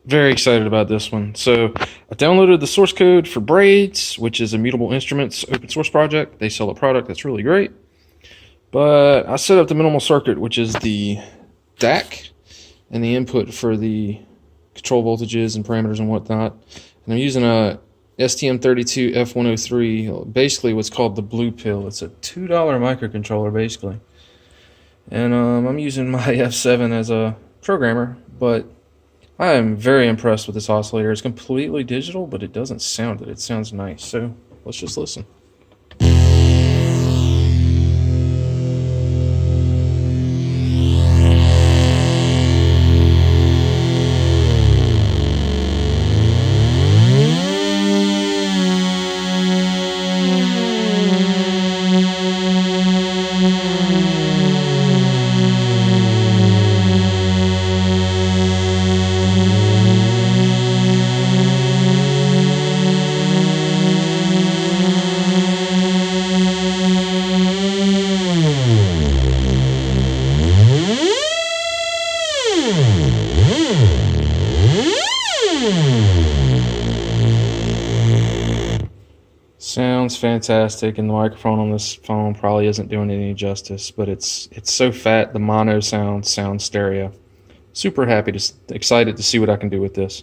Very excited about this one. So I downloaded the source code for Braids, which is a Mutable Instruments open source project. They sell a product that's really great. But I set up the minimal circuit, which is the DAC and the input for the control voltages and parameters and whatnot. And I'm using a STM32F103, basically what's called the blue pill. It's a $2 microcontroller, basically. And I'm using my F7 as a programmer, but I am very impressed with this oscillator. It's completely digital, but it doesn't sound it. It sounds nice. So let's just listen. Sounds fantastic, and the microphone on this phone probably isn't doing it any justice, but it's so fat, the mono sounds stereo. Super happy, excited to see what I can do with this.